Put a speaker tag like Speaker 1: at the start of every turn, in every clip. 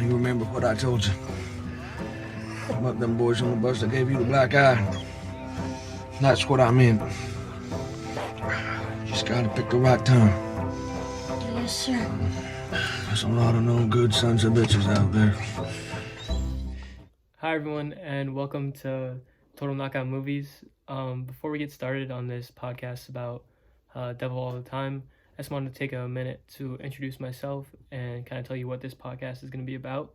Speaker 1: You remember what I told you about them boys on the bus that gave you the black eye? That's what I meant. Just gotta pick the right time.
Speaker 2: Yes, sir.
Speaker 1: There's a lot of no good sons of bitches out there.
Speaker 3: Hi everyone, and welcome to Total Knockout Movies. Before we get started on this podcast about Devil All the Time, I just wanted to take a minute to introduce myself and kind of tell you what this podcast is going to be about.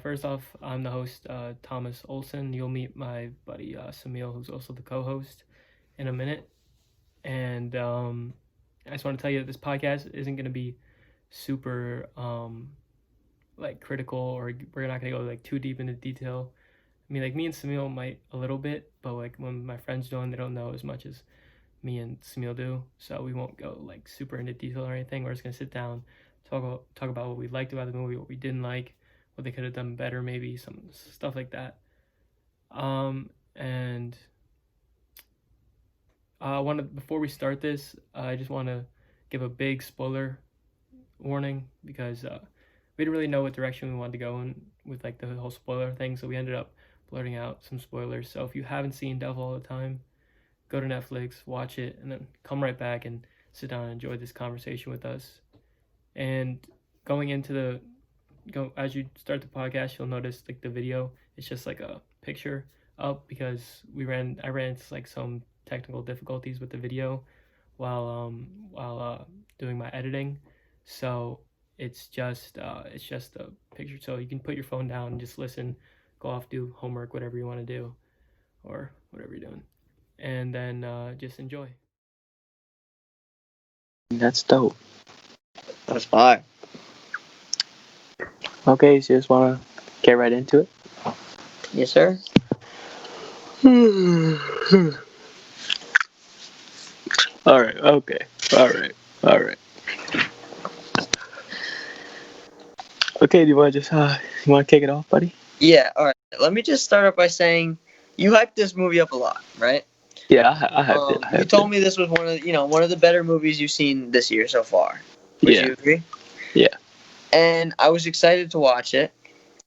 Speaker 3: First off, I'm the host, Thomas Olson. You'll meet my buddy Samil, who's also the co-host, in a minute. And I just want to tell you that this podcast isn't going to be super critical, or we're not going to go too deep into detail. I mean, me and Samil might a little bit, but when my friends join, they don't know as much as me and Samil do, so we won't go super into detail or anything. We're just gonna sit down, talk about what we liked about the movie, what we didn't like, what they could have done better, maybe some stuff like that. And before we start this, I just want to give a big spoiler warning because we didn't really know what direction we wanted to go in with the whole spoiler thing, so we ended up blurting out some spoilers. So if you haven't seen Devil All the Time, go to Netflix, watch it, and then come right back and sit down and enjoy this conversation with us. And as you start the podcast, you'll notice the video, it's just a picture up because I ran into some technical difficulties with the video while doing my editing. So it's just a picture. So you can put your phone down and just listen, go off, do homework, whatever you want to do, or whatever you're doing. And then just enjoy.
Speaker 4: That's dope.
Speaker 5: That's fire.
Speaker 4: Okay, so you just want to get right into it?
Speaker 5: Yes, sir.
Speaker 4: Alright, okay. Alright. Okay, do you want to kick it off, buddy?
Speaker 5: Yeah, alright. Let me just start off by saying you hyped this movie up a lot, right?
Speaker 4: Yeah, I hyped it.
Speaker 5: You told me this was one of the better movies you've seen this year so far. Would you agree?
Speaker 4: Yeah.
Speaker 5: And I was excited to watch it.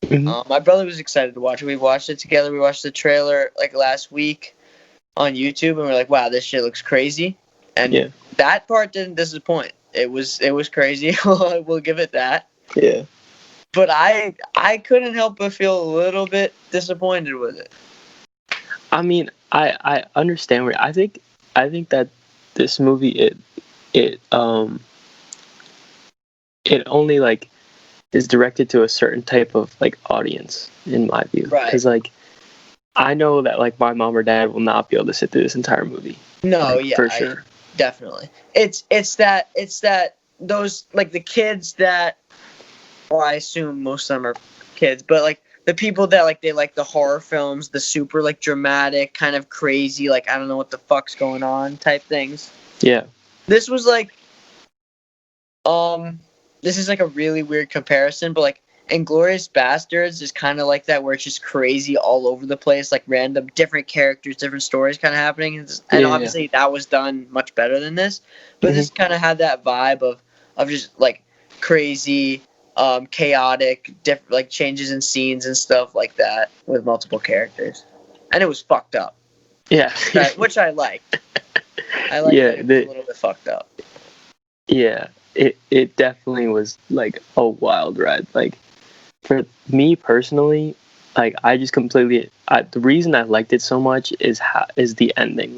Speaker 4: Mm-hmm.
Speaker 5: My brother was excited to watch it. We watched it together. We watched the trailer last week on YouTube, and we're like, "Wow, this shit looks crazy." And that part didn't disappoint. It was crazy. We'll give it that.
Speaker 4: Yeah.
Speaker 5: But I couldn't help but feel a little bit disappointed with it.
Speaker 4: I mean, I understand where I think that this movie it only is directed to a certain type of audience, in my view.
Speaker 5: Right.
Speaker 4: Because I know that my mom or dad will not be able to sit through this entire movie.
Speaker 5: No,
Speaker 4: for sure.
Speaker 5: Definitely. It's that those the kids that, well, I assume most of them are kids, but the people that they like the horror films, the super dramatic, kind of crazy, I don't know what the fuck's going on type things.
Speaker 4: Yeah.
Speaker 5: This was this is a really weird comparison, but Inglourious Bastards is kind of like that, where it's just crazy all over the place, random different characters, different stories kind of happening, and obviously that was done much better than this, but this kind of had that vibe of just crazy, chaotic, different changes in scenes and stuff like that with multiple characters, and it was fucked up.
Speaker 4: Yeah.
Speaker 5: Which I like. I like that it was a little bit fucked up.
Speaker 4: Yeah, it definitely was a wild ride. For me personally, I just completely. The reason I liked it so much is the ending.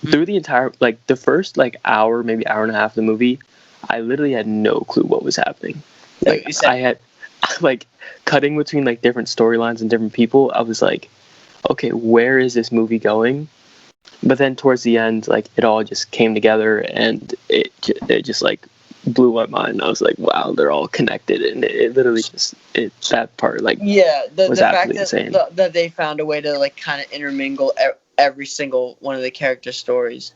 Speaker 4: Through the entire the first hour, maybe hour and a half of the movie, I literally had no clue what was happening. I had cutting between different storylines and different people. I was okay, where is this movie going? But then towards the end, it all just came together, and it just blew my mind. I was wow, they're all connected, and it literally just that part
Speaker 5: the
Speaker 4: was
Speaker 5: fact
Speaker 4: insane.
Speaker 5: that they found a way to kind of intermingle every single one of the character stories.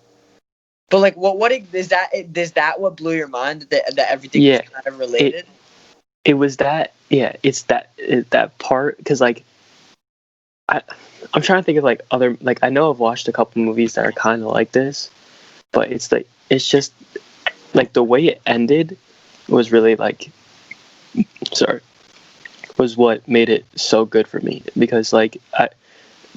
Speaker 5: But what is that? Is that what blew your mind? That everything was kind of related.
Speaker 4: It was that. Yeah, it's that part because I'm trying to think of other I know I've watched a couple movies that are kind of like this, but it's it's just the way it ended was really sorry, was what made it so good for me, because like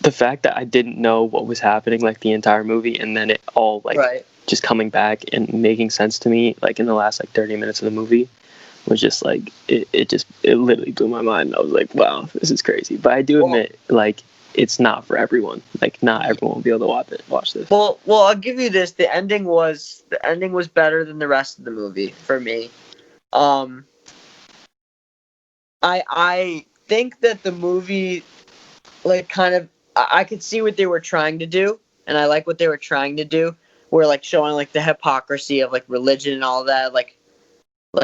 Speaker 4: the fact that I didn't know what was happening like the entire movie, and then it all like
Speaker 5: Right.
Speaker 4: just coming back and making sense to me like in the last like 30 minutes of the movie was just like it literally blew my mind. I was like, wow, this is crazy. But I do admit, like, it's not for everyone. Like, not everyone will be able to watch this.
Speaker 5: Well, I'll give you this. The ending was better than the rest of the movie for me. I think that the movie, like, kind of, I could see what they were trying to do, and I like what they were trying to do. Where like showing like the hypocrisy of like religion and all that, like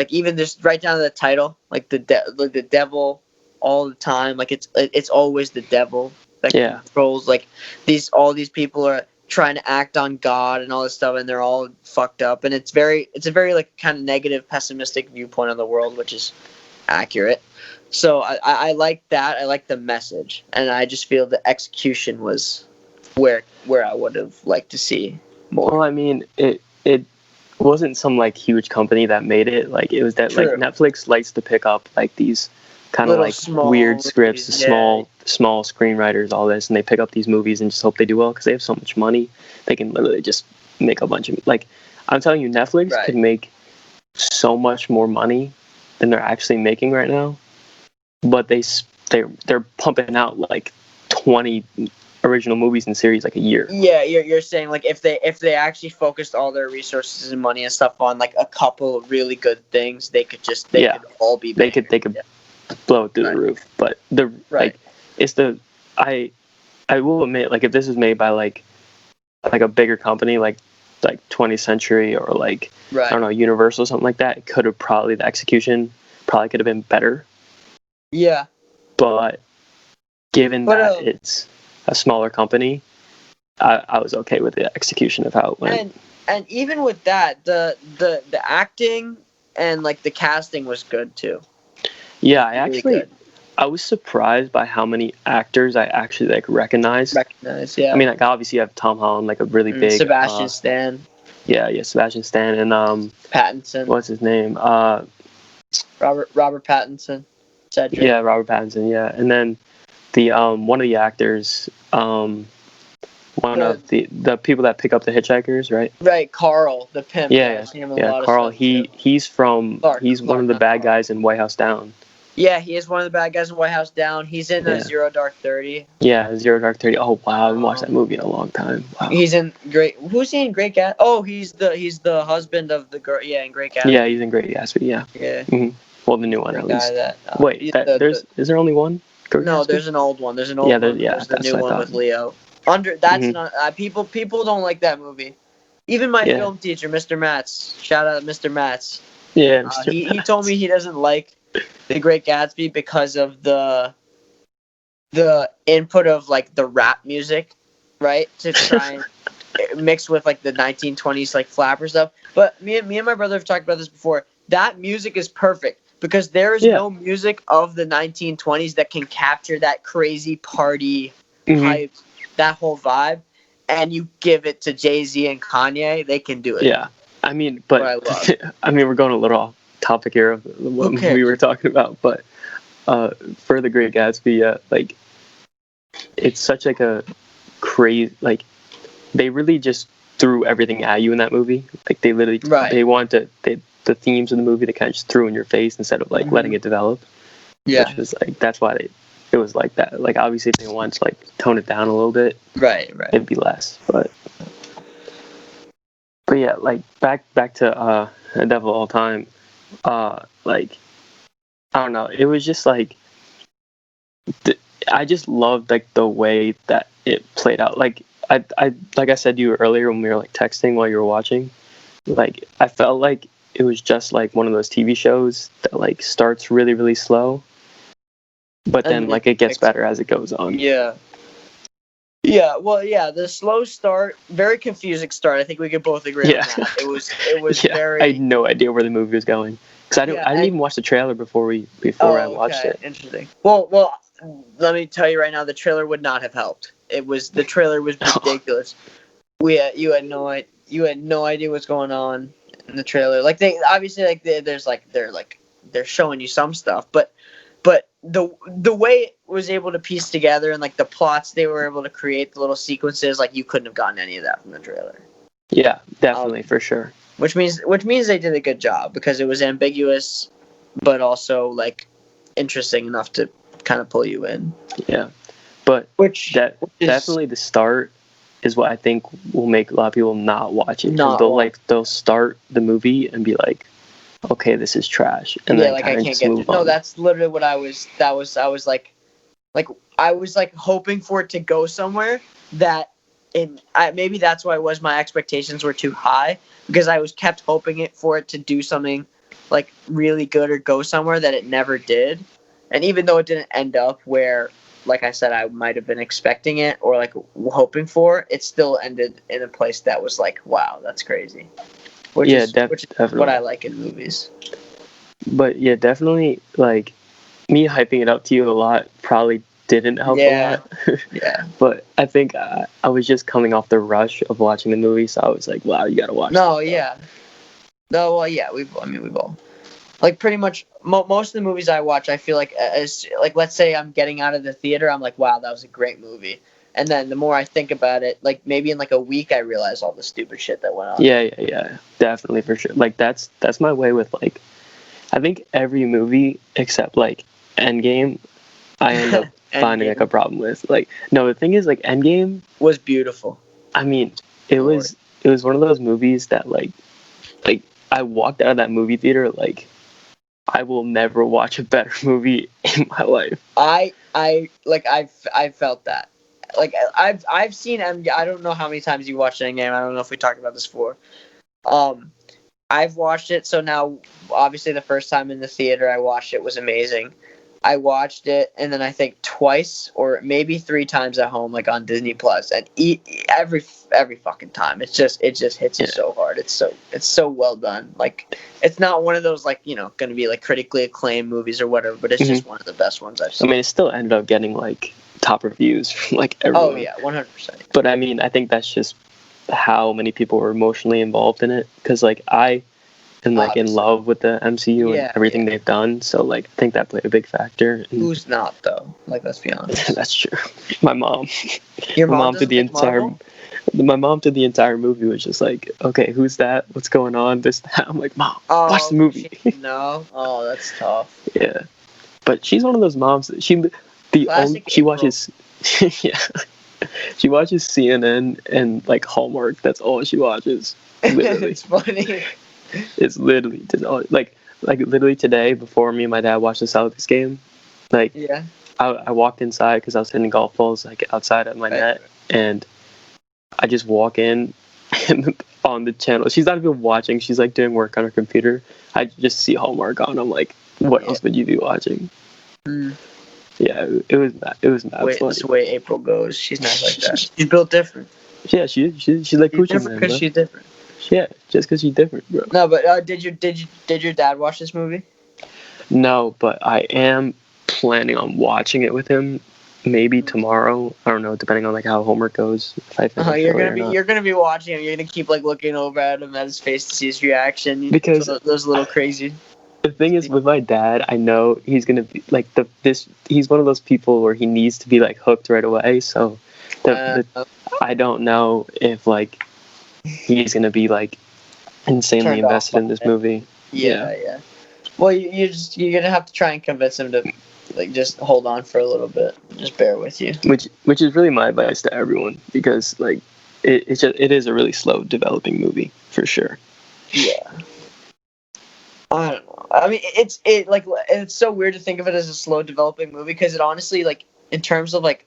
Speaker 5: even just right down to the title, like the devil all the time, like it's always the devil that controls, like all these people are trying to act on God and all this stuff, and they're all fucked up, and it's a very like kind of negative, pessimistic viewpoint on the world, which is accurate. So I like that. I like the message, and I just feel the execution was where I would have liked to see more.
Speaker 4: Well, I mean, it wasn't some like huge company that made it. Like, it was that
Speaker 5: True.
Speaker 4: like Netflix likes to pick up like these kind of like weird scripts, small screenwriters, all this, and they pick up these movies and just hope they do well because they have so much money. They can literally just make a bunch of, like, I'm telling you, Netflix could make so much more money than they're actually making right now, but they're pumping out like 20 original movies and series like a year.
Speaker 5: Yeah, you're saying like if they actually focused all their resources and money and stuff on like a couple of really good things, they could all be bigger.
Speaker 4: They could blow it through the roof. But like it's the I will admit, like, if this is made by like a bigger company like 20th Century or like I don't know, Universal or something like that, it could have the execution probably could have been better.
Speaker 5: Yeah.
Speaker 4: But given that it's a smaller company, I was okay with the execution of how it went.
Speaker 5: And even with that, the acting and like the casting was good too.
Speaker 4: Yeah, I was surprised by how many actors I actually like recognized.
Speaker 5: Yeah.
Speaker 4: I mean, like, obviously you have Tom Holland, like a really big
Speaker 5: Sebastian Stan.
Speaker 4: Yeah, Sebastian Stan, and
Speaker 5: Pattinson.
Speaker 4: What's his name?
Speaker 5: Robert Pattinson. Cedric.
Speaker 4: Yeah, Robert Pattinson. Yeah, and then the one of the actors, one of the people that pick up the hitchhikers, right?
Speaker 5: Right, Carl, the pimp.
Speaker 4: Yeah, Carl. He's one of the bad guys in White House Down.
Speaker 5: Yeah, he is one of the bad guys in White House Down. He's in Zero Dark 30.
Speaker 4: Yeah, Zero Dark 30. Oh wow, I haven't watched that movie in a long time. Wow.
Speaker 5: He's in Great. Who's he in Great Gatsby? Oh, he's the husband of the girl. Yeah, in Great Gatsby.
Speaker 4: Yeah, he's in Great Gatsby. Yeah.
Speaker 5: Yeah.
Speaker 4: Mm-hmm. Well, the new one at least. Wait, is there only one?
Speaker 5: No, there's an old one. There's an old one. There's the new one with Leo. Not people don't like that movie. Even my film teacher, Mr. Matz. Shout out Mr. Matz.
Speaker 4: Yeah,
Speaker 5: he told me he doesn't like The Great Gatsby because of the input of like the rap music, right? To try and mix with like the 1920s like flapper stuff. But me and my brother have talked about this before. That music is perfect because there is no music of the 1920s that can capture that crazy party hype, that whole vibe, and you give it to Jay-Z and Kanye, they can do it.
Speaker 4: Yeah. I mean, but I mean, we're going a little off topic here of what we were talking about, but for The Great Gatsby, like, it's such like a crazy, like, they really just threw everything at you in that movie. Like, they literally they wanted the themes of the movie, they kind of just threw in your face instead of like letting it develop. Yeah, which was like, that's why it was like that. Like, obviously if they wanted to like tone it down a little bit, right, it'd be less. But yeah, like back to Devil All Time. Like, I don't know, it was just like I just loved like the way that it played out. Like I like I said to you earlier when we were like texting while you were watching, like I felt like it was just like one of those TV shows that like starts really, really slow, but then like it gets better as it goes on. Yeah.
Speaker 5: Yeah, well, yeah, the slow start, very confusing start. I think we could both agree on that. It was very.
Speaker 4: I had no idea where the movie was going because I didn't even watch the trailer before I watched it.
Speaker 5: Interesting. Well, let me tell you right now, the trailer would not have helped. The trailer was ridiculous. You had no idea what's going on in the trailer. Like, they obviously, like, they're they're showing you some stuff, but the way it was able to piece together and like the plots they were able to create, the little sequences, like you couldn't have gotten any of that from the trailer.
Speaker 4: Yeah, definitely, for sure.
Speaker 5: Which means they did a good job because it was ambiguous, but also like interesting enough to kind of pull you in.
Speaker 4: Yeah, but
Speaker 5: Which is
Speaker 4: definitely the start is what I think will make a lot of people not watch it.
Speaker 5: Not
Speaker 4: Because they'll start the movie and be like, okay, this is trash, and
Speaker 5: yeah,
Speaker 4: then
Speaker 5: like I
Speaker 4: kind of
Speaker 5: can't
Speaker 4: just
Speaker 5: get
Speaker 4: move
Speaker 5: no.
Speaker 4: on.
Speaker 5: That's literally what I was. I was like hoping for it to go somewhere that. Maybe that's why my expectations were too high because I was kept hoping for it to do something like really good or go somewhere that it never did, and even though it didn't end up where, like I said, I might have been expecting it or like hoping for, it still ended in a place that was like, wow, that's crazy. Which is
Speaker 4: definitely
Speaker 5: what I like in movies.
Speaker 4: But yeah, definitely like me hyping it up to you a lot probably didn't help a lot.
Speaker 5: Yeah.
Speaker 4: But I think I was just coming off the rush of watching the movie, so I was like, wow, you gotta watch
Speaker 5: No,
Speaker 4: this.
Speaker 5: yeah. No, well, yeah, we've all like pretty much most of the movies I watch, I feel like as like let's say I'm getting out of the theater, I'm like, wow, that was a great movie. And then the more I think about it, like maybe in like a week, I realize all the stupid shit that went on.
Speaker 4: Yeah, definitely for sure. Like that's my way with like, I think every movie except like Endgame, I end up finding like a problem with. Like, no, the thing is like Endgame
Speaker 5: was beautiful.
Speaker 4: I mean, it was one of those movies that like I walked out of that movie theater like I will never watch a better movie in my life.
Speaker 5: I felt that. Like I've seen I don't know how many times you watched Endgame. I don't know if we talked about this before. I've watched it, so now obviously the first time in the theater I watched it was amazing. I watched it, and then I think twice or maybe 3 times at home, like on Disney Plus, and every fucking time, it just hits you so hard. It's so well done. Like it's not one of those like going to be like critically acclaimed movies or whatever, but it's just one of the best ones I've seen.
Speaker 4: I mean, it still ended up getting like top reviews from like everyone.
Speaker 5: Oh yeah, 100%.
Speaker 4: But I mean, I think that's just how many people were emotionally involved in it, because like I am like in love with the MCU and everything they've done, so like I think that played a big factor. And
Speaker 5: who's not though? Like let's be honest.
Speaker 4: That's true. My mom.
Speaker 5: Your mom
Speaker 4: did the entire.
Speaker 5: Marvel?
Speaker 4: My mom did the entire movie. Was just like, okay, who's that? What's going on? This that. I'm like, Mom, watch the movie.
Speaker 5: No, oh, that's tough.
Speaker 4: Yeah, but she's one of those moms. She watches. Yeah. She watches CNN and like Hallmark. That's all she watches. Literally.
Speaker 5: It's funny.
Speaker 4: It's literally just all, like literally today before me and my dad watched the Celtics game. Like I walked inside because I was hitting golf balls like outside at my net, and I just walk in and on the channel. She's not even watching. She's like doing work on her computer. I just see Hallmark on. I'm like, what else would you be watching? Yeah, it was mad funny.
Speaker 5: That's the way April goes. She's not like that. She's built different.
Speaker 4: Yeah, she's like Poochie Man.
Speaker 5: Because she's different.
Speaker 4: Yeah, just because she's different, bro.
Speaker 5: No, but did your dad watch this movie?
Speaker 4: No, but I am planning on watching it with him. Maybe tomorrow. I don't know, depending on like how homework goes. If I finish
Speaker 5: you're gonna be watching him. You're gonna keep like looking over at him, at his face to see his reaction.
Speaker 4: Because
Speaker 5: those little crazy.
Speaker 4: The thing is, with my dad, I know he's gonna be like he's one of those people where he needs to be like hooked right away. So, I don't know if like he's gonna be like insanely invested in this movie.
Speaker 5: Yeah. Well, you're gonna have to try and convince him to like just hold on for a little bit. Just bear with you.
Speaker 4: Which is really my advice to everyone, because like it is a really slow developing movie for sure.
Speaker 5: Yeah. I don't know. I mean, it's so weird to think of it as a slow developing movie because it honestly, like, in terms of like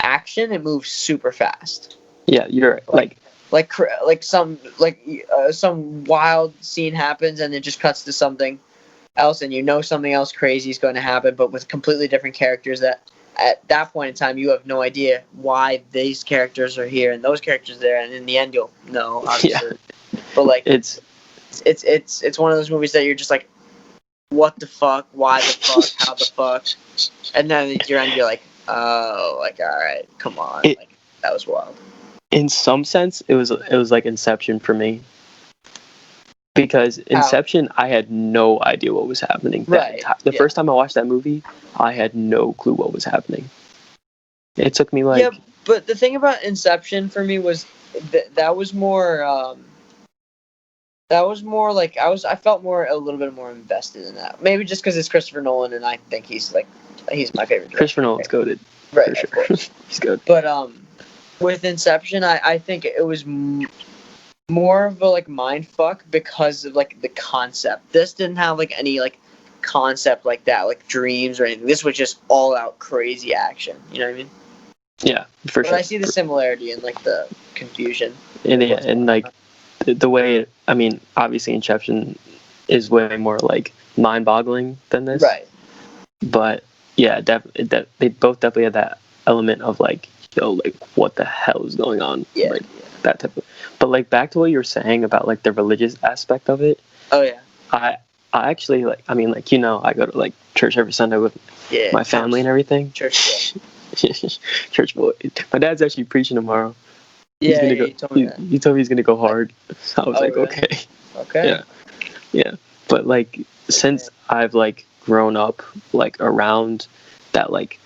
Speaker 5: action, it moves super fast.
Speaker 4: Yeah, you're right.
Speaker 5: Some wild scene happens and it just cuts to something else, and something else crazy is going to happen, but with completely different characters that at that point in time you have no idea why these characters are here and those characters there, and in the end you'll know, obviously. Yeah. But like it's one of those movies that you're just like, what the fuck, why the fuck, how the fuck, and then at your end you're like, oh, like, all right, come on, like that was wild.
Speaker 4: In some sense, it was like Inception for me, Because Inception, I had no idea what was happening. The first time I watched that movie, I had no clue what was happening. It took me like...
Speaker 5: Yeah, but the thing about Inception for me was that was more like I felt a little bit more invested in that. Maybe just because it's Christopher Nolan and I think he's my favorite director.
Speaker 4: Christopher Nolan's goated.
Speaker 5: Right,
Speaker 4: for
Speaker 5: of course.
Speaker 4: He's good.
Speaker 5: But with Inception, I think it was more of a like mind fuck because of like the concept. This didn't have like any like concept like that, like dreams or anything. This was just all out crazy action. You know what I mean?
Speaker 4: Yeah, for sure.
Speaker 5: But I see the similarity in like the confusion.
Speaker 4: And like the way, I mean, obviously Inception is way more like mind-boggling than this.
Speaker 5: Right.
Speaker 4: But yeah, they both definitely had that element of like, yo, like what the hell is going on?
Speaker 5: Yeah.
Speaker 4: Like that type of. But like back to what you were saying about like the religious aspect of it.
Speaker 5: Oh yeah.
Speaker 4: I actually like, I mean, like, you know, I go to like church every Sunday with my family and everything.
Speaker 5: Church boy.
Speaker 4: Church boy. My dad's actually preaching tomorrow.
Speaker 5: Yeah,
Speaker 4: he told me he's gonna go hard. I was like,
Speaker 5: really?
Speaker 4: okay.
Speaker 5: Okay.
Speaker 4: Yeah. But like since I've like grown up like around that like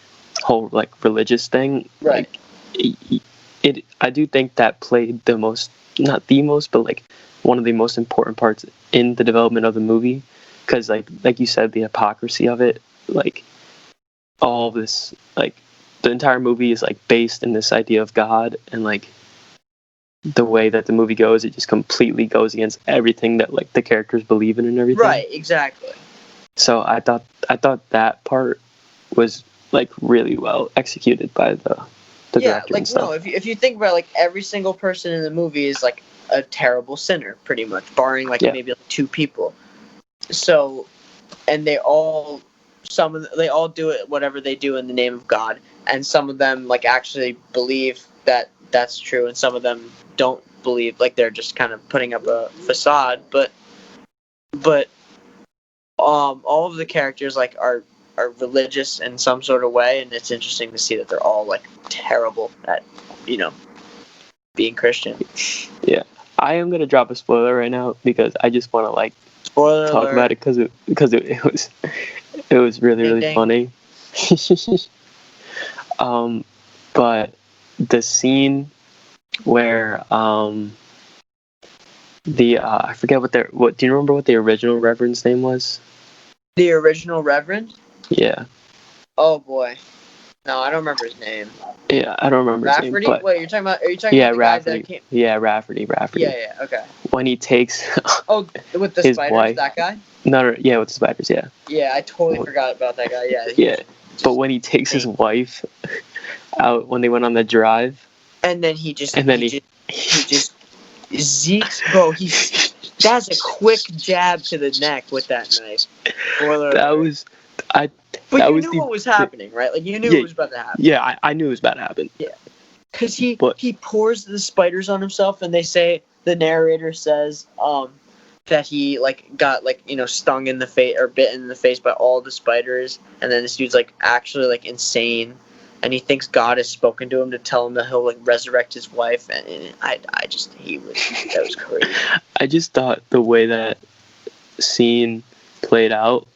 Speaker 4: whole like religious thing,
Speaker 5: right?
Speaker 4: Like, I do think that played the most, not the most, but like one of the most important parts in the development of the movie, because like you said, the hypocrisy of it, like all of this, like the entire movie is like based in this idea of God, and like the way that the movie goes, it just completely goes against everything that like the characters believe in and everything.
Speaker 5: Right, exactly.
Speaker 4: So I thought that part was like really well executed by the director
Speaker 5: like
Speaker 4: and stuff.
Speaker 5: no, if you think about like every single person in the movie is like a terrible sinner, pretty much, barring like maybe like two people. So, and they all do it whatever they do in the name of God, and some of them like actually believe that that's true, and some of them don't believe, like they're just kind of putting up a facade. But all of the characters like are religious in some sort of way, and it's interesting to see that they're all like terrible at, you know, being Christian.
Speaker 4: Yeah, I am gonna drop a spoiler right now because I just want to like talk about it because it was really funny. But the scene where I forget what do you remember what the original Reverend's name was?
Speaker 5: The original Reverend?
Speaker 4: Yeah.
Speaker 5: Oh boy. No, I don't remember his name.
Speaker 4: Yeah, I don't remember
Speaker 5: Rafferty?
Speaker 4: his name. But...
Speaker 5: Wait, are you talking about the
Speaker 4: Rafferty.
Speaker 5: guy that came...
Speaker 4: Yeah, Rafferty.
Speaker 5: Yeah, okay.
Speaker 4: When he takes
Speaker 5: with the
Speaker 4: his
Speaker 5: spiders,
Speaker 4: wife.
Speaker 5: that guy?
Speaker 4: No, yeah, with the spiders, yeah.
Speaker 5: Yeah, I totally forgot about that guy, yeah.
Speaker 4: Yeah, but when he takes his wife out when they went on the drive.
Speaker 5: And then he just Zeke's, bro, that's a quick jab to the neck with that knife. But you knew what was happening, right? Like, you knew what was about to happen.
Speaker 4: Yeah, I knew it was about to happen.
Speaker 5: Yeah. Because he pours the spiders on himself, and the narrator says that he, like, got, like, you know, stung in the face or bitten in the face by all the spiders, and then this dude's, like, actually, like, insane, and he thinks God has spoken to him to tell him that he'll, like, resurrect his wife, and that was crazy.
Speaker 4: I just thought the way that scene played out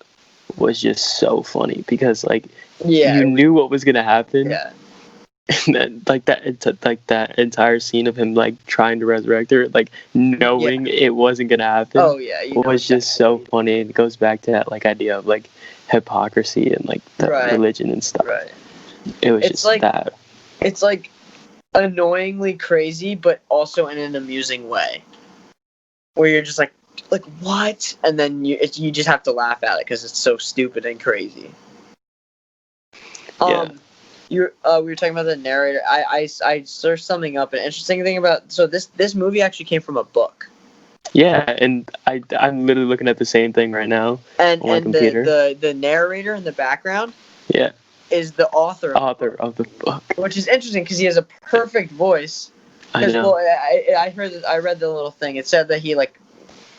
Speaker 4: was just so funny because like you knew what was gonna happen, and then that entire scene of him like trying to resurrect her, like knowing it wasn't gonna happen.
Speaker 5: Oh yeah,
Speaker 4: was just so funny. And it goes back to that like idea of like hypocrisy and like the religion and stuff.
Speaker 5: Right.
Speaker 4: It was just like that.
Speaker 5: It's like annoyingly crazy, but also in an amusing way, where you're just like what? And then you just have to laugh at it because it's so stupid and crazy. We were talking about the narrator. I searched something up. An interesting thing about this movie actually came from a book.
Speaker 4: Yeah, and I'm literally looking at the same thing right now on my computer.
Speaker 5: The narrator in the background.
Speaker 4: Yeah.
Speaker 5: Is the author
Speaker 4: of the book, which
Speaker 5: is interesting because he has a perfect voice.
Speaker 4: I know.
Speaker 5: Well, I read the little thing. It said that he like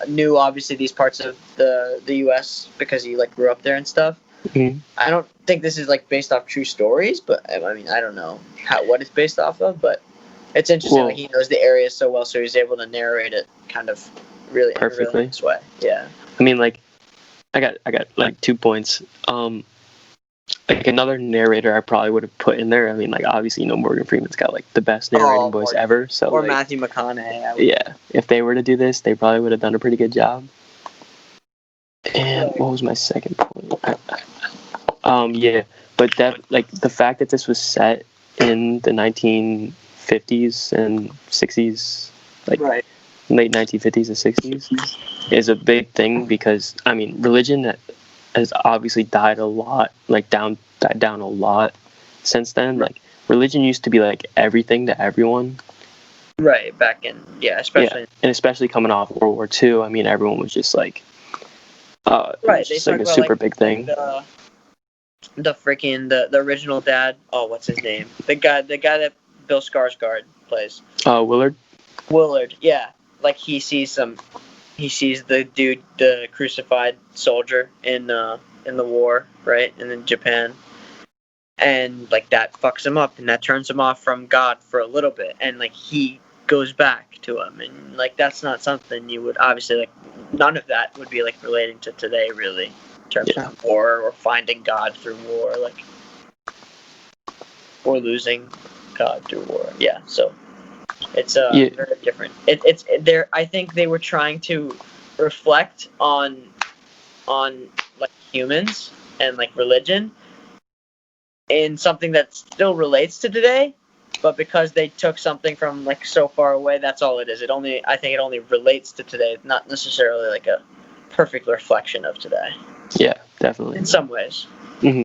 Speaker 5: knew obviously these parts of the U.S. because he like grew up there and stuff.
Speaker 4: Mm-hmm.
Speaker 5: I don't think this is like based off true stories, but I mean I don't know what it's based off of, but it's interesting. Like he knows the area so well, so he's able to narrate it kind of really in a
Speaker 4: Perfectly.
Speaker 5: really nice way. Yeah.
Speaker 4: I mean, like, I got like 2 points. Like another narrator I probably would have put in there. I mean, like obviously, Morgan Freeman's got like the best narrating voice
Speaker 5: Morgan.
Speaker 4: ever. So
Speaker 5: Or
Speaker 4: like,
Speaker 5: Matthew McConaughey.
Speaker 4: Yeah, if they were to do this, they probably would have done a pretty good job. And what was my second point? Yeah, but that like the fact that this was set in the 1950s and 60s, like
Speaker 5: Right.
Speaker 4: late 1950s and 60s, is a big thing because I mean, religion has obviously died down a lot since then. Like religion used to be like everything to everyone.
Speaker 5: Right, back in especially
Speaker 4: and especially coming off World War II. I mean, everyone was just like,
Speaker 5: right.
Speaker 4: it's
Speaker 5: They
Speaker 4: just like
Speaker 5: talk
Speaker 4: a
Speaker 5: about
Speaker 4: super big thing.
Speaker 5: The freaking the original dad. Oh, what's his name? The guy that Bill Skarsgård plays.
Speaker 4: Willard.
Speaker 5: Willard. Yeah, like he sees the dude, the crucified soldier in the war, right, and in Japan. And like that fucks him up and that turns him off from God for a little bit, and like he goes back to him, and like that's not something you would obviously like. None of that would be like relating to today, really, in terms of war or finding God through war, like or losing God through war. Yeah, so it's very different. It's there. I think they were trying to reflect on like humans and like religion in something that still relates to today, but because they took something from like so far away, that's all it is. I think it only relates to today, not necessarily like a perfect reflection of today.
Speaker 4: Yeah, definitely.
Speaker 5: In some ways.
Speaker 4: Mm-hmm.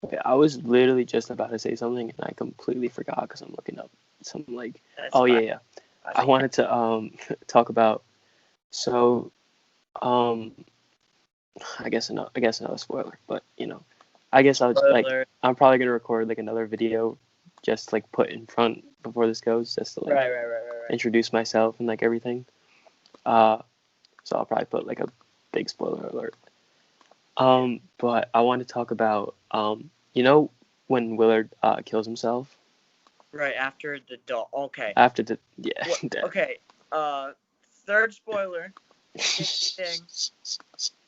Speaker 4: Okay, I was literally just about to say something and I completely forgot because I'm looking up some like. That's yeah. I wanted to talk about I guess another spoiler, but I guess I'll like I'm probably gonna record like another video, just like put in front before this goes, just to like
Speaker 5: right.
Speaker 4: introduce myself and like everything. So I'll probably put like a big spoiler alert. But I want to talk about when Willard kills himself.
Speaker 5: Right after the dog. Okay.
Speaker 4: After the
Speaker 5: okay. Third spoiler. Interesting.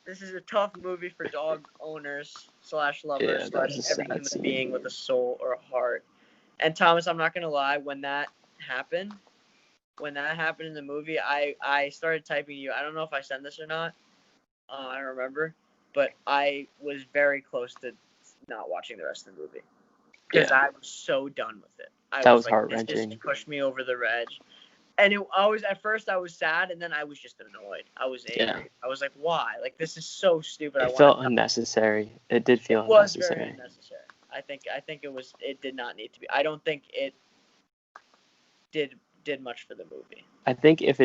Speaker 5: This is a tough movie for dog owners / lovers / every human being with a soul or a heart. And Thomas, I'm not gonna lie, when that happened in the movie, I started typing you. I don't know if I sent this or not. I don't remember, but I was very close to not watching the rest of the movie because I was so done with it.
Speaker 4: That was heart-wrenching.
Speaker 5: This just pushed me over the edge. And at first I was sad, and then I was just annoyed. I was angry. Yeah. I was like, why? Like, this is so stupid.
Speaker 4: It felt unnecessary. It did feel unnecessary.
Speaker 5: It was very unnecessary. I think it did not need to be. I don't think it did much for the movie.
Speaker 4: I think if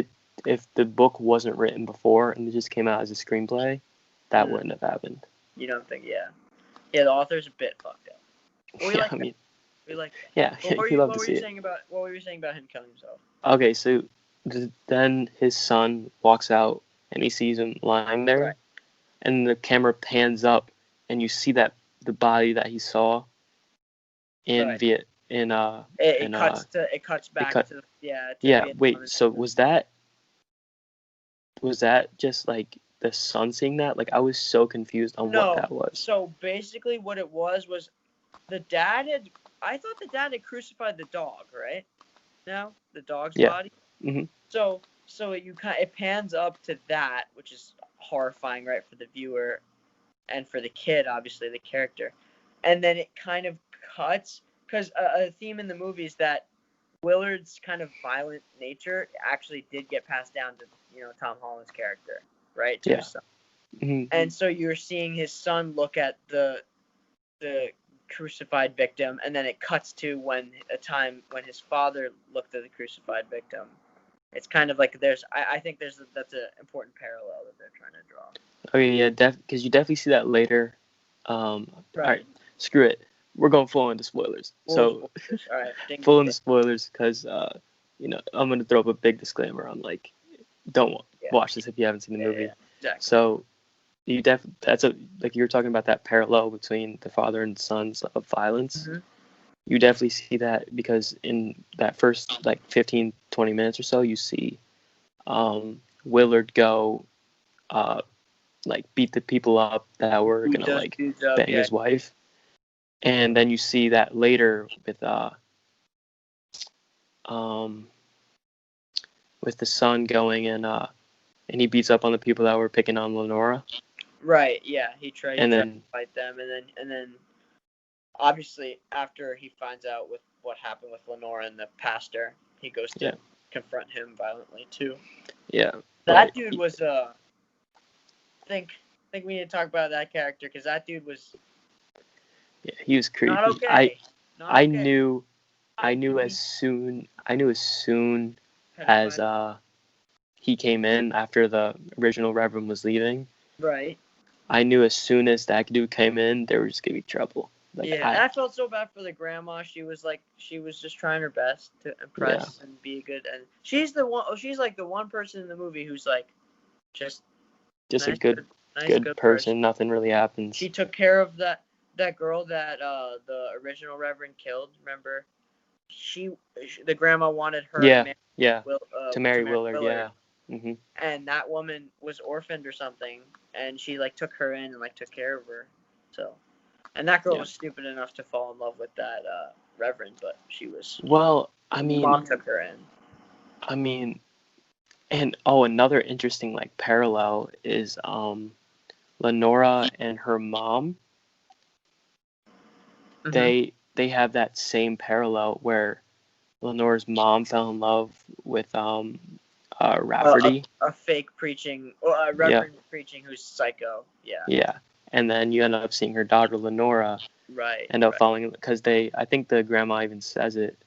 Speaker 4: the book wasn't written before and it just came out as a screenplay, that wouldn't have happened.
Speaker 5: You don't think? Yeah, the author's a bit fucked up. We like that.
Speaker 4: Yeah,
Speaker 5: what were you saying about him killing himself?
Speaker 4: Okay, so then his son walks out and he sees him lying there, and the camera pans up and you see that the body that he saw in
Speaker 5: It cuts back to
Speaker 4: wait, so was that just like the son seeing that? Like, I was so confused on what that was.
Speaker 5: So basically what it was the dad I thought the dad had crucified the dog, right? No, the dog's body.
Speaker 4: Mm-hmm.
Speaker 5: So it pans up to that, which is horrifying, right, for the viewer, and for the kid, obviously the character, and then it kind of cuts because a theme in the movie is that Willard's kind of violent nature actually did get passed down to Tom Holland's character, right, to his son, and so you're seeing his son look at the crucified victim, and then it cuts to when his father looked at the crucified victim. It's kind of like I think that's an important parallel that they're trying to draw.
Speaker 4: Okay, yeah, because you definitely see that later. All right, screw it. We're going full into spoilers. All right, full into spoilers because I'm gonna throw up a big disclaimer on like, don't watch this if you haven't seen the movie.
Speaker 5: Yeah, exactly.
Speaker 4: So you like you were talking about that parallel between the father and sons of violence. Mm-hmm. You definitely see that because in that first like 15-20 minutes or so, you see Willard go like beat the people up that were
Speaker 5: Beat
Speaker 4: gonna
Speaker 5: those
Speaker 4: like
Speaker 5: dudes up,
Speaker 4: bang
Speaker 5: yeah.
Speaker 4: his wife. And then you see that later um with the son going and he beats up on the people that were picking on Lenora.
Speaker 5: Right, yeah. He tried
Speaker 4: And
Speaker 5: to
Speaker 4: then
Speaker 5: fight them, and then obviously after he finds out with what happened with Lenora and the pastor, he goes to
Speaker 4: Yeah.
Speaker 5: confront him violently too.
Speaker 4: yeah,
Speaker 5: That
Speaker 4: but
Speaker 5: dude was think we need to talk about that character because that dude was
Speaker 4: yeah, he was creepy.
Speaker 5: not okay. Not
Speaker 4: I
Speaker 5: okay.
Speaker 4: knew
Speaker 5: He
Speaker 4: as soon
Speaker 5: had to
Speaker 4: as
Speaker 5: find-
Speaker 4: he came in after the original Reverend was leaving.
Speaker 5: right.
Speaker 4: I knew as soon as that dude came in, there was gonna be trouble. Like
Speaker 5: Yeah, and I felt so bad for the grandma. She was just trying her best to impress and be good, and she's the one. She's like the one person in the movie who's like just
Speaker 4: just
Speaker 5: nice,
Speaker 4: a good
Speaker 5: good
Speaker 4: person. Nothing really happens.
Speaker 5: She took care of that girl that the original Reverend killed. Remember, the grandma wanted her
Speaker 4: Yeah,
Speaker 5: to marry
Speaker 4: yeah.
Speaker 5: Will,
Speaker 4: To marry Willard, yeah.
Speaker 5: and that woman was orphaned or something, and she like took her in and like took care of her. So, and that girl
Speaker 4: Yeah.
Speaker 5: was stupid enough to fall in love with that Reverend, but she was.
Speaker 4: Well, I mean,
Speaker 5: Mom took her in.
Speaker 4: I mean, and another interesting like parallel is Lenora and her mom.
Speaker 5: Mhm.
Speaker 4: They have that same parallel where Lenora's mom fell in love with Rafferty.
Speaker 5: A fake preaching, or a Reverend preaching who's psycho. Yeah.
Speaker 4: Yeah. And then you end up seeing her daughter Lenora
Speaker 5: Right.
Speaker 4: end up falling because I think the grandma even says it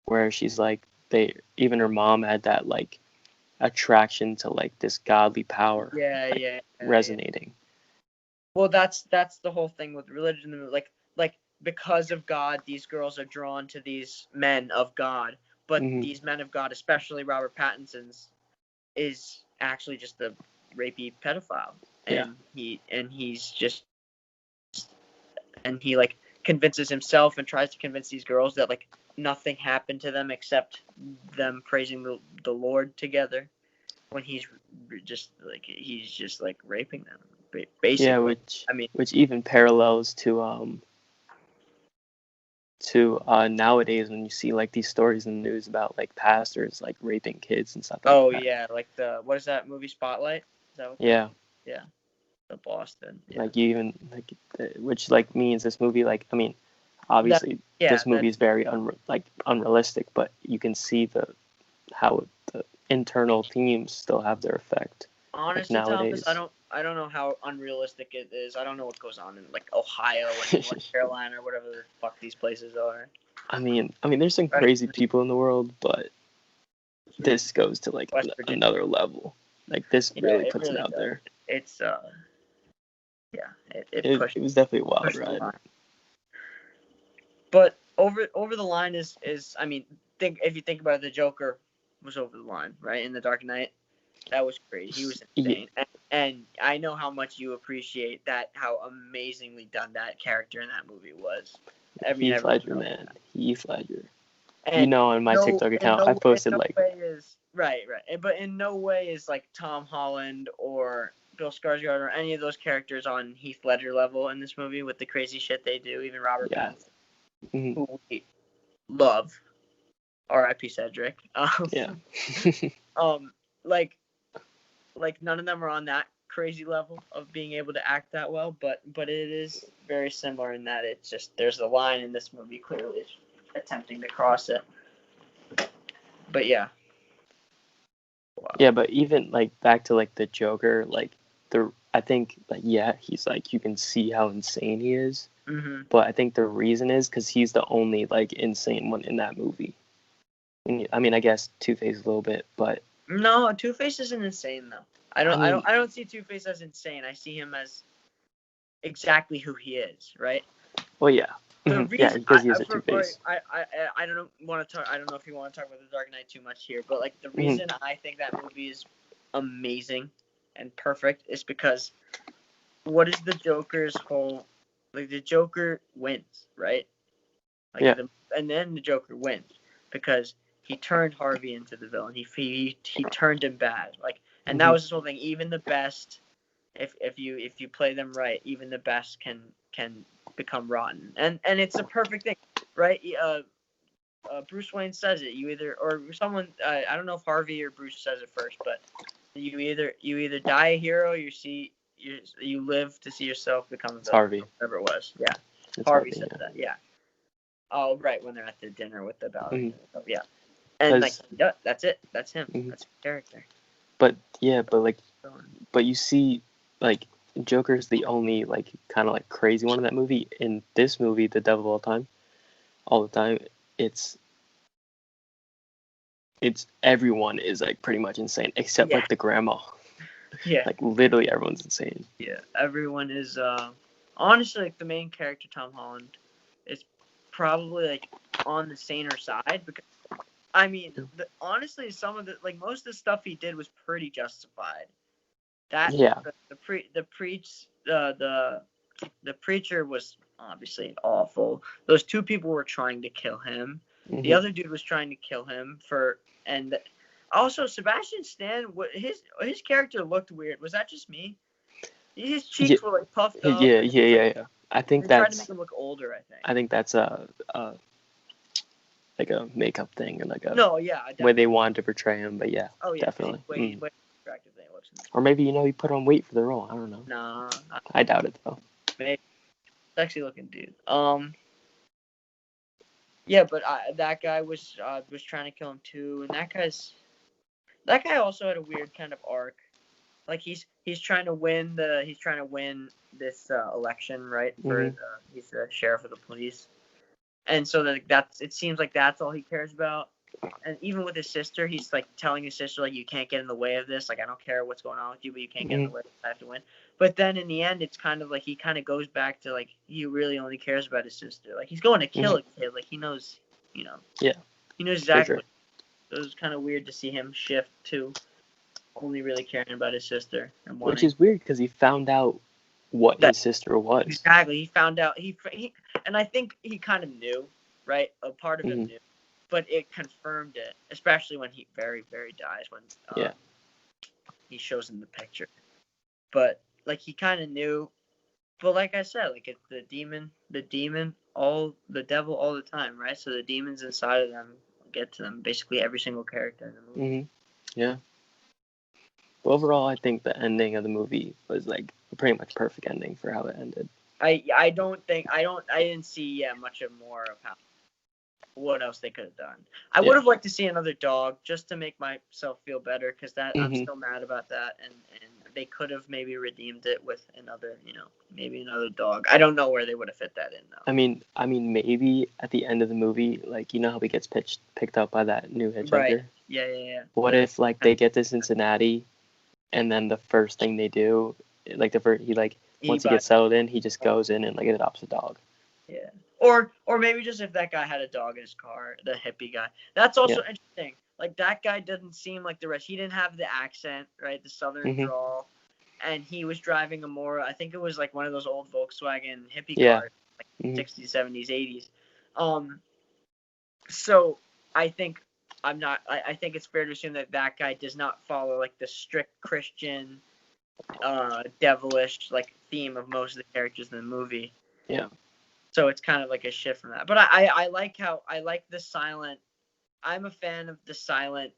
Speaker 4: where she's like even her mom had that like attraction to like this godly power.
Speaker 5: Yeah,
Speaker 4: like,
Speaker 5: yeah,
Speaker 4: resonating.
Speaker 5: Yeah. Well, that's the whole thing with religion. Like because of God, these girls are drawn to these men of God. But these men of God, especially Robert Pattinson's, is actually just a rapey pedophile, and he like convinces himself and tries to convince these girls that like nothing happened to them except them praising the Lord together, when he's just like raping them basically.
Speaker 4: Yeah, which even parallels to nowadays when you see like these stories in the news about like pastors like raping kids and stuff like that.
Speaker 5: Oh yeah, like what is that movie Spotlight? Is that what
Speaker 4: yeah.
Speaker 5: Yeah. The Boston. Yeah.
Speaker 4: Like you even like which like means this movie like I mean obviously this movie is very unrealistic, but you can see how the internal themes still have their effect.
Speaker 5: Honestly,
Speaker 4: like nowadays.
Speaker 5: Thomas, I don't know how unrealistic it is. I don't know what goes on in like Ohio and North Carolina or whatever the fuck these places are.
Speaker 4: I mean, there's some crazy people in the world, but this goes to like another level. Like this really puts it out there.
Speaker 5: It's it
Speaker 4: was definitely a wild ride.
Speaker 5: But over the line is I mean, if you think about it, the Joker was over the line, right? In The Dark Knight. That was crazy. He was insane. Yeah. And I know how much you appreciate that, how amazingly done that character in that movie was.
Speaker 4: Heath Ledger, man. Heath Ledger.
Speaker 5: And
Speaker 4: on my TikTok account, I posted like...
Speaker 5: Right. But in no way is like Tom Holland or Bill Skarsgård or any of those characters on Heath Ledger level in this movie with the crazy shit they do. Even Robert Pattinson, who we love. R.I.P. Cedric. Like none of them are on that crazy level of being able to act that well, but it is very similar in that it's just there's a line in this movie clearly attempting to cross it. But yeah.
Speaker 4: Wow. Yeah, but even like back to like the Joker, like I think like he's like you can see how insane he is.
Speaker 5: Mm-hmm.
Speaker 4: But I think the reason is because he's the only like insane one in that movie. I mean, I guess Two-Face a little bit, but
Speaker 5: no, Two-Face isn't insane though. I don't see Two-Face as insane. I see him as exactly who he is, right?
Speaker 4: Well, yeah.
Speaker 5: The reason,
Speaker 4: yeah, because he is a Two-Face.
Speaker 5: I don't want to talk. I don't know if you want to talk about The Dark Knight too much here, but like the reason I think that movie is amazing and perfect is because what is the Joker's whole like the Joker wins, right? Like and then the Joker wins because he turned Harvey into the villain. He turned him bad. Like, and that
Speaker 4: Mhm.
Speaker 5: was his whole thing. Even the best, if you play them right, even the best can become rotten. And it's a perfect thing, right? Bruce Wayne says it. You either or someone I don't know if Harvey or Bruce says it first, but you either die a hero, you live to see yourself become a
Speaker 4: It's
Speaker 5: villain,
Speaker 4: Harvey.
Speaker 5: whatever it was. Yeah,
Speaker 4: It's
Speaker 5: Harvey said
Speaker 4: yeah.
Speaker 5: that. Yeah. Oh, right, when they're at the dinner with the ballet.
Speaker 4: Mhm.
Speaker 5: Oh, yeah. And like,
Speaker 4: 'Cause-
Speaker 5: yeah, that's it. That's him.
Speaker 4: Mhm.
Speaker 5: That's his character.
Speaker 4: But you see, like, Joker's the only like kind of like crazy one in that movie. In this movie, The Devil all the time, it's everyone is like pretty much insane except
Speaker 5: Yeah.
Speaker 4: like the grandma.
Speaker 5: Yeah.
Speaker 4: Like literally everyone's insane.
Speaker 5: Yeah. Everyone is honestly like the main character, Tom Holland, is probably like on the saner side because I mean, honestly, some of the like most of the stuff he did was pretty justified. That
Speaker 4: Yeah.
Speaker 5: the preacher was obviously awful. Those two people were trying to kill him. The
Speaker 4: Mhm.
Speaker 5: other dude was trying to kill him and also Sebastian Stan. His character looked weird. Was that just me? His cheeks were like puffed up.
Speaker 4: Yeah. I think
Speaker 5: They tried to
Speaker 4: that's
Speaker 5: make him look older.
Speaker 4: I think that's like a makeup thing and like a
Speaker 5: No, yeah,
Speaker 4: way they wanted to portray him. But yeah,
Speaker 5: oh yeah,
Speaker 4: definitely.
Speaker 5: he's way attractive than he looks.
Speaker 4: Or maybe he put on weight for the role. I don't know.
Speaker 5: Nah,
Speaker 4: I doubt it though.
Speaker 5: maybe sexy looking dude. Yeah, but that guy was trying to kill him too, and that guy also had a weird kind of arc. Like he's trying to win this election, right?
Speaker 4: Mhm.
Speaker 5: He's the sheriff of the police, and so it seems like that's all he cares about. And even with his sister, he's like telling his sister like, you can't get in the way of this. Like, I don't care what's going on with you, but you can't get in the way. I have to win. But then in the end, it's kind of like he kind of goes back to like he really only cares about his sister. Like he's going to kill a kid. Like he knows,
Speaker 4: Yeah.
Speaker 5: he knows exactly.
Speaker 4: Sure.
Speaker 5: So it was kind of weird to see him shift to only really caring about his sister and wanting.
Speaker 4: Which is weird because he found out what his sister was.
Speaker 5: Exactly. He found out he and I think he kind of knew, right? A part of him knew, but it confirmed it, especially when he very dies when he shows him the picture. But like he kind of knew, but like I said, like it's the devil all the time, right? So the demons inside of them get to them, basically every single character in the movie.
Speaker 4: Yeah. But overall, I think the ending of the movie was like a pretty much perfect ending for how it ended.
Speaker 5: I didn't see much of more of what else they could have done. I would have liked to see another dog just to make myself feel better because I'm still mad about that, and they could have maybe redeemed it with another, maybe another dog. I don't know where they would have fit that in though.
Speaker 4: I mean, maybe at the end of the movie, like how he gets picked up by that new hitchhiker.
Speaker 5: Right. Yeah.
Speaker 4: What if like they get to Cincinnati, and then the first thing they do, like once he gets settled in, he just goes in and like adopts a dog.
Speaker 5: Yeah. Or maybe just if that guy had a dog in his car, the hippie guy. That's also interesting. Like that guy doesn't seem like the rest. He didn't have the accent, right? The southern drawl. And he was driving I think it was like one of those old Volkswagen hippie cars, like 60s, 70s, 80s. So I think I think it's fair to assume that guy does not follow like the strict Christian, devilish like theme of most of the characters in the movie.
Speaker 4: Yeah.
Speaker 5: So it's kind of like a shift from that. But I like the silent. I'm a fan of the silent,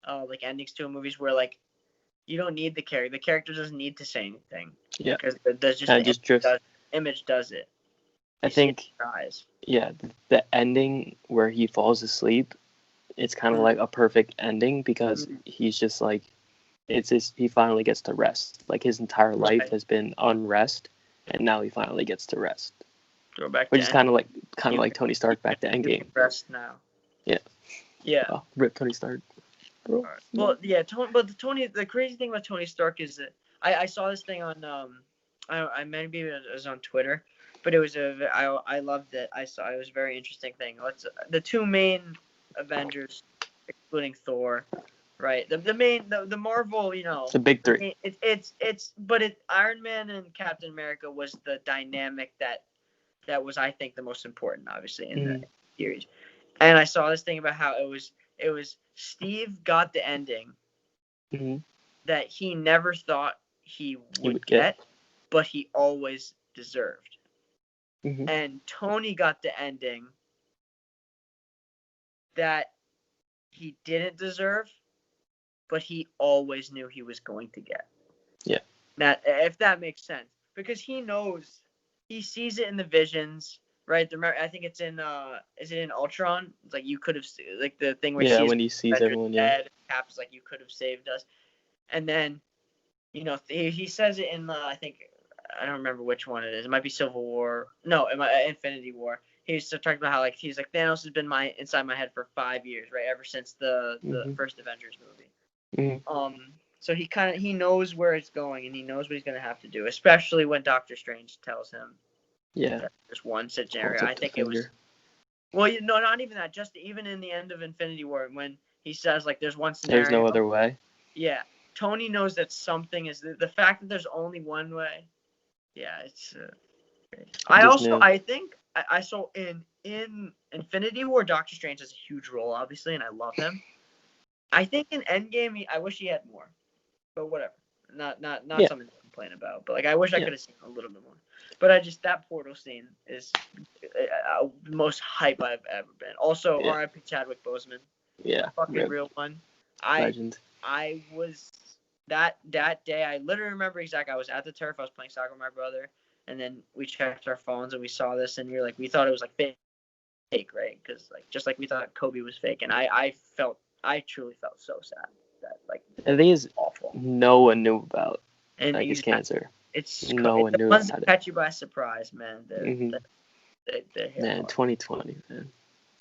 Speaker 5: like endings to movies where like you don't need the character. The character doesn't need to say anything.
Speaker 4: Yeah.
Speaker 5: Because there's just image does it.
Speaker 4: I think. Yeah, the ending where he falls asleep, it's kind of like a perfect ending because he's just like, he finally gets to rest. Like his entire life has been unrest, and now he finally gets to rest.
Speaker 5: Go back.
Speaker 4: Which is kind of like Tony Stark back to Endgame.
Speaker 5: Rest now.
Speaker 4: Yeah.
Speaker 5: Yeah.
Speaker 4: Oh, rip Tony Stark. Bro.
Speaker 5: Right. Well, yeah. The crazy thing about Tony Stark is that I saw this thing on maybe it was on Twitter, but it was I loved it. It was a very interesting thing. The two main Avengers, excluding Thor, right? The Marvel,
Speaker 4: the big three.
Speaker 5: But Iron Man and Captain America was the dynamic that was, I think, the most important, obviously, in the series. and I saw this thing about how it was Steve got the ending
Speaker 4: Mm-hmm.
Speaker 5: that he never thought he would
Speaker 4: would get.
Speaker 5: get, but he always deserved.
Speaker 4: Mm-hmm.
Speaker 5: And Tony got the ending that he didn't deserve, but he always knew he was going to get.
Speaker 4: Yeah.
Speaker 5: That, if that makes sense, because he knows, he sees it in the visions, right? I think it's in is it in Ultron? It's like, you could have, like the thing where
Speaker 4: when he sees everyone,
Speaker 5: dead, Cap's like, you could have saved us, and then he says it in I think, I don't remember which one it is. It might be Civil War. No, it might Infinity War. He's talking about how, like, he's like, Thanos has been inside my head for 5 years, right? Ever since the first Avengers movie.
Speaker 4: Mm-hmm.
Speaker 5: So he knows where it's going, and he knows what he's gonna have to do, especially when Doctor Strange tells him.
Speaker 4: Yeah.
Speaker 5: That there's one scenario. I think it was. Well, not even that. Just even in the end of Infinity War, when he says, like, there's one scenario.
Speaker 4: There's no other way.
Speaker 5: Yeah. Tony knows that something is the fact that there's only one way. Yeah, it's. I think I saw in Infinity War, Doctor Strange has a huge role, obviously, and I love him. I think in Endgame, I wish he had more, but whatever. Not something to complain about. But, like, I wish I could have seen a little bit more. But that portal scene is the most hype I've ever been. Also, R.I.P. Chadwick Boseman.
Speaker 4: Yeah.
Speaker 5: Fucking real one.
Speaker 4: Legend.
Speaker 5: I was that day. I literally remember exactly. I was at the turf. I was playing soccer with my brother, and then we checked our phones and we saw this, and we thought it was like fake, right? Because, like, just like we thought Kobe was fake, and I truly felt so sad that, like,
Speaker 4: the thing is,
Speaker 5: awful.
Speaker 4: No one knew about,
Speaker 5: and
Speaker 4: like, his cancer.
Speaker 5: It's
Speaker 4: no one
Speaker 5: the
Speaker 4: knew
Speaker 5: ones
Speaker 4: about
Speaker 5: that catch you by surprise, man.
Speaker 4: Man, 2020, man.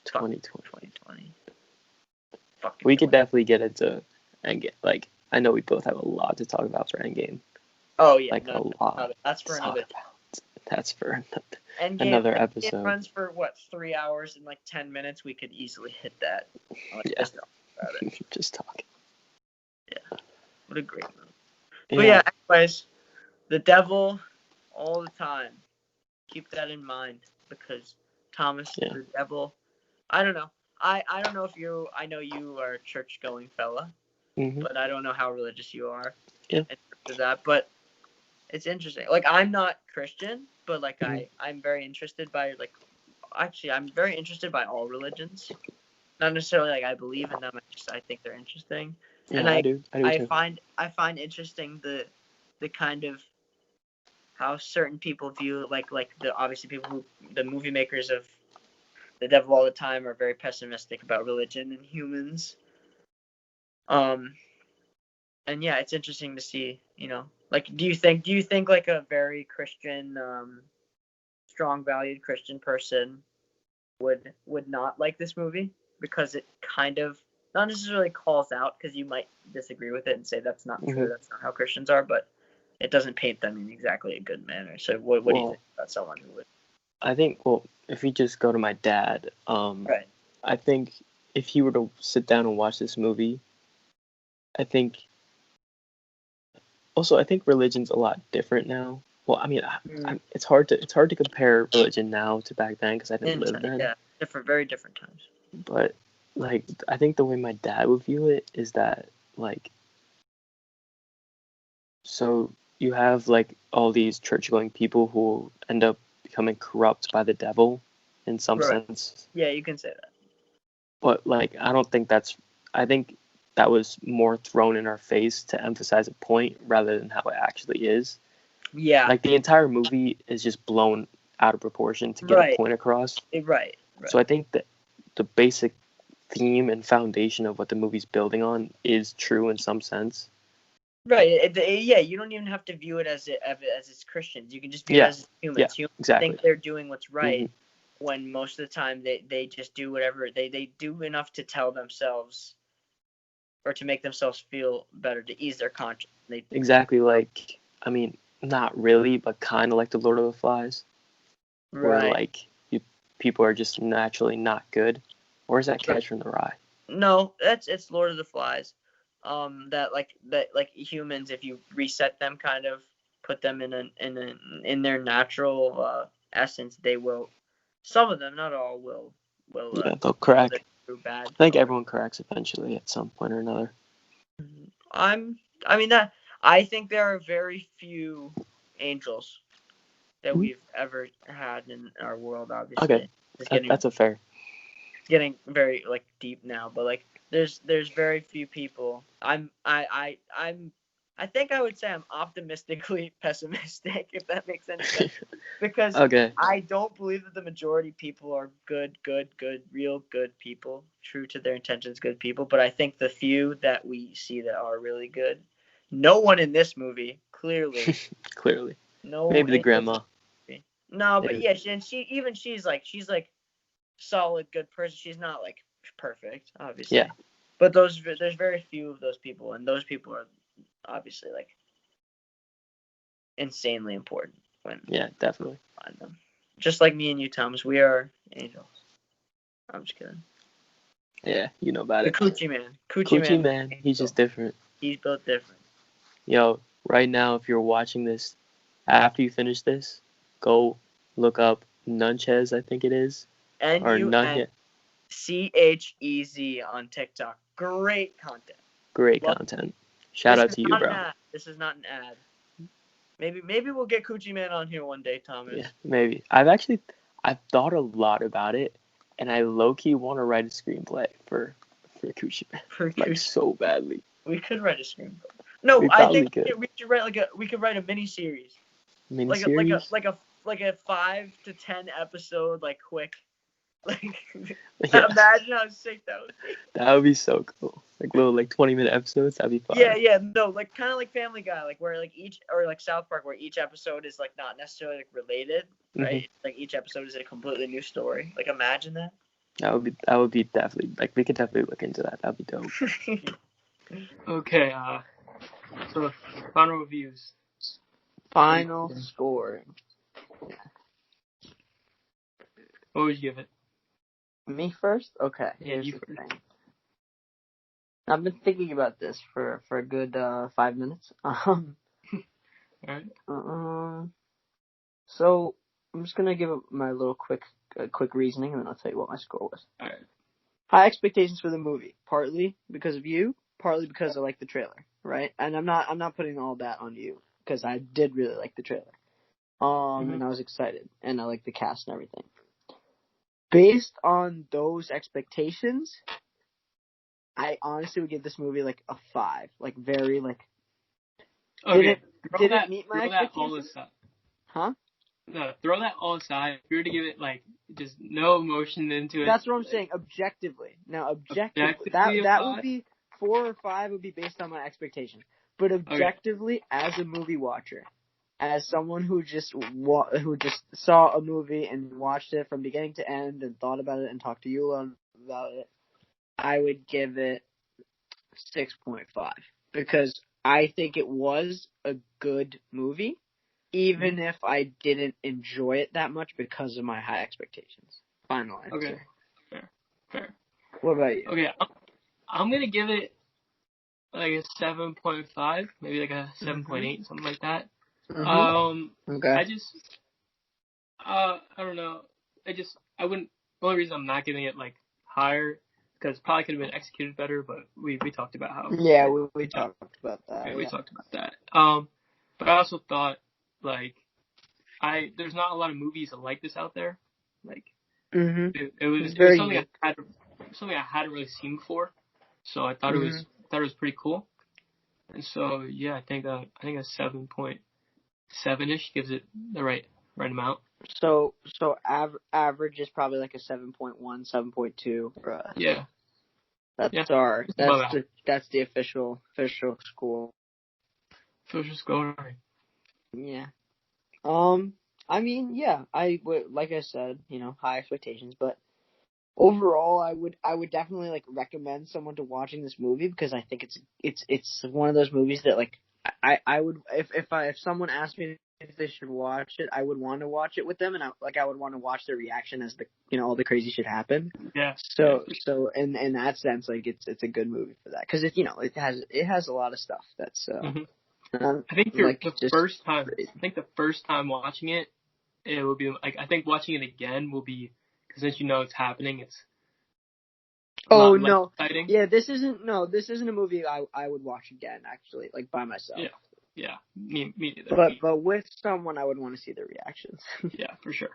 Speaker 5: 2020.
Speaker 4: We could definitely get into Endgame. Like, I know we both have a lot to talk about for Endgame.
Speaker 5: Oh yeah,
Speaker 4: like a lot.
Speaker 5: That's for another.
Speaker 4: That's for
Speaker 5: Endgame,
Speaker 4: another episode.
Speaker 5: It runs for what, 3 hours and like 10 minutes. We could easily hit that. Just talk about it.
Speaker 4: Just talking.
Speaker 5: Yeah, what a great movie. But yeah, anyways, the devil all the time. Keep that in mind, because Thomas, the devil. I don't know. I don't know if you. I know you are a church-going fella, but I don't know how religious you are.
Speaker 4: Yeah.
Speaker 5: To that, but it's interesting. Like, I'm not Christian, but, like, I'm very interested by, like, actually, I'm very interested by all religions. Not necessarily like I believe in them. I think they're interesting.
Speaker 4: Yeah,
Speaker 5: and
Speaker 4: I do too.
Speaker 5: I find interesting the kind of how certain people view, like the obviously people who, the movie makers of The Devil All the Time, are very pessimistic about religion and humans. And yeah, it's interesting to see, like, do you think like a very Christian, strong valued Christian person would not like this movie, because it kind of not necessarily calls out, because you might disagree with it and say that's not true, that's not how Christians are, but it doesn't paint them in exactly a good manner. So what do you think about someone who would?
Speaker 4: I think, if we just go to my dad,
Speaker 5: Right.
Speaker 4: I think if he were to sit down and watch this movie, I think religion's a lot different now. Well, I mean, it's hard to compare religion now to back then, because I didn't live then.
Speaker 5: Yeah, very different times.
Speaker 4: But, like, I think the way my dad would view it is that, like, so you have, like, all these church-going people who end up becoming corrupt by the devil in some sense.
Speaker 5: Yeah, you can say that.
Speaker 4: But, like, I think that was more thrown in our face to emphasize a point rather than how it actually is.
Speaker 5: Yeah.
Speaker 4: Like, the entire movie is just blown out of proportion to get a point across.
Speaker 5: Right.
Speaker 4: So I think that the basic theme and foundation of what the movie's building on is true in some sense.
Speaker 5: Right. Yeah, you don't even have to view it as it's Christians. You can just view it as humans.
Speaker 4: Yeah,
Speaker 5: Humans
Speaker 4: exactly.
Speaker 5: think they're doing what's right, when most of the time they just do whatever. They do enough to tell themselves, or to make themselves feel better, to ease their conscience.
Speaker 4: Exactly, like, I mean, not really, but kind of like the Lord of the Flies.
Speaker 5: Right.
Speaker 4: Where, like, people are just naturally not good. Or is that Catcher in the Rye?
Speaker 5: No, it's Lord of the Flies. That humans, if you reset them, kind of put them in their natural essence, they will. Some of them, not all, will will
Speaker 4: Yeah, they'll crack.
Speaker 5: they're true bad.
Speaker 4: I think everyone cracks eventually at some point or another.
Speaker 5: I think there are very few angels that
Speaker 4: Mhm.
Speaker 5: we've ever had in our world. Obviously,
Speaker 4: Okay,
Speaker 5: it's
Speaker 4: that's a fair.
Speaker 5: getting very like deep now, but like there's very few people. I think I would say I'm optimistically pessimistic, if that makes any sense, because
Speaker 4: Okay.
Speaker 5: I don't believe that the majority of people are good, real good people, true to their intentions, good people. But I think the few that we see that are really good, no one in this movie, clearly,
Speaker 4: Clearly.
Speaker 5: no
Speaker 4: Maybe the
Speaker 5: angels in
Speaker 4: grandma.
Speaker 5: this movie. No, but
Speaker 4: Maybe.
Speaker 5: yeah, she's like solid, good person. She's not like perfect, obviously.
Speaker 4: Yeah.
Speaker 5: But there's very few of those people, and those people are obviously like insanely important when
Speaker 4: Yeah, definitely.
Speaker 5: you find them. Just like me and you, Thomas, we are angels. I'm just kidding.
Speaker 4: Yeah, you know about
Speaker 5: The
Speaker 4: it.
Speaker 5: Coochie Man.
Speaker 4: Coochie Man, he's just different.
Speaker 5: He's built different.
Speaker 4: Yo, right now, if you're watching this, after you finish this, go look up Nunchez, I think it is. Or Nunche.
Speaker 5: NUNCHEZ on TikTok. Great content.
Speaker 4: Great
Speaker 5: Love
Speaker 4: content. Shout out to you, bro.
Speaker 5: This is not an ad. Maybe we'll get Coochie Man on here one day, Thomas.
Speaker 4: Yeah, maybe. I've thought a lot about it, and I low-key want to write a screenplay for Coochie Man. Like, so badly.
Speaker 5: We could write a screenplay. No,
Speaker 4: We
Speaker 5: I
Speaker 4: probably
Speaker 5: think
Speaker 4: could.
Speaker 5: we should write we could write a mini series.
Speaker 4: Miniseries?
Speaker 5: Like a 5 to 10 episode like quick. Like
Speaker 4: Yeah.
Speaker 5: imagine how sick that would be.
Speaker 4: That would be so cool. Like little 20-minute episodes, that'd be fun.
Speaker 5: Yeah, no, like kind of like Family Guy, like where like each or like South Park, where each episode is like not necessarily like related, right?
Speaker 4: Mm-hmm.
Speaker 5: Like each episode is a completely new story. Like imagine that.
Speaker 4: That would be definitely, like, we could definitely look into that. That'd be dope.
Speaker 3: Okay, so final reviews.
Speaker 5: Final score.
Speaker 3: What would you give it?
Speaker 5: Me first? Okay.
Speaker 3: Yeah,
Speaker 5: Here's
Speaker 3: you
Speaker 5: the
Speaker 3: first.
Speaker 5: thing. I've been thinking about this for a good 5 minutes.
Speaker 3: Alright.
Speaker 5: So I'm just gonna give my little quick reasoning, and then I'll tell you what my score was.
Speaker 3: Alright.
Speaker 5: High expectations for the movie, partly because of you, partly because I like the trailer, right? And I'm not putting all that on you because I did really like the trailer, and I was excited, and I like the cast and everything. Based on those expectations, I honestly would give this movie like a 5, like very like.
Speaker 3: Okay.
Speaker 5: Did it meet my expectations? Huh?
Speaker 3: No, throw that all aside. If you were to give it like just no emotion into it.
Speaker 5: That's what I'm saying. Objectively. Now, objectively that would be 4 or 5 would be based on my expectations. But objectively, as a movie watcher, as someone who just saw a movie and watched it from beginning to end and thought about it and talked to you about it, I would give it 6.5 because I think it was a good movie. Even if I didn't enjoy it that much because of my high expectations. Final answer.
Speaker 3: Okay. Fair.
Speaker 5: What about you?
Speaker 3: Okay, I'm gonna give it like a 7.5, maybe like a 7.8, something like that.
Speaker 5: Okay.
Speaker 3: I don't know. I wouldn't. The only reason I'm not giving it like higher because probably could have been executed better, but we talked about how.
Speaker 5: Yeah, we talked about that.
Speaker 3: Okay, we talked about that. But I also thought like there's not a lot of movies like this out there. Like it was something I hadn't really seen before, so I thought it was pretty cool. And so yeah, I think a 7.7ish gives it the right amount.
Speaker 5: So average is probably like a 7.1, 7.2.
Speaker 3: Yeah.
Speaker 5: That's the official score.
Speaker 3: Official score.
Speaker 5: Yeah. I mean, yeah, I would, like I said, high expectations, but overall, I would definitely like recommend someone to watching this movie because I think it's one of those movies that like I would if someone asked me if they should watch it, I would want to watch it with them, and I would want to watch their reaction as all the crazy shit happen.
Speaker 3: Yeah.
Speaker 5: So in that sense, like it's a good movie for that because it has a lot of stuff that's.
Speaker 3: I think the first time watching it, it will be like I think watching it again will be since you know it's happening, it's
Speaker 5: Oh
Speaker 3: less
Speaker 5: no.
Speaker 3: exciting.
Speaker 5: Yeah, this isn't a movie I would watch again, actually, like by myself.
Speaker 3: Yeah. Me neither.
Speaker 5: But with someone, I would want to see their reactions.
Speaker 3: Yeah, for sure.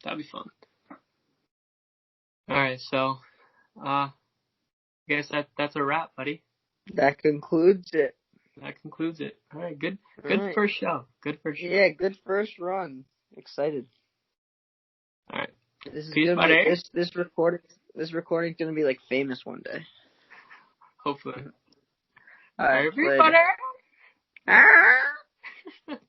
Speaker 3: That'd be fun. All right, so I guess that's a wrap, buddy.
Speaker 5: That concludes it.
Speaker 3: That concludes it. All right, good
Speaker 5: All right.
Speaker 3: first show. Good first show.
Speaker 5: Yeah, good first run. Excited.
Speaker 3: All right.
Speaker 5: This is
Speaker 3: Peace,
Speaker 5: gonna
Speaker 3: buddy.
Speaker 5: be this recording's gonna be like famous one day.
Speaker 3: Hopefully.
Speaker 5: All right,
Speaker 3: Everybody.
Speaker 5: later.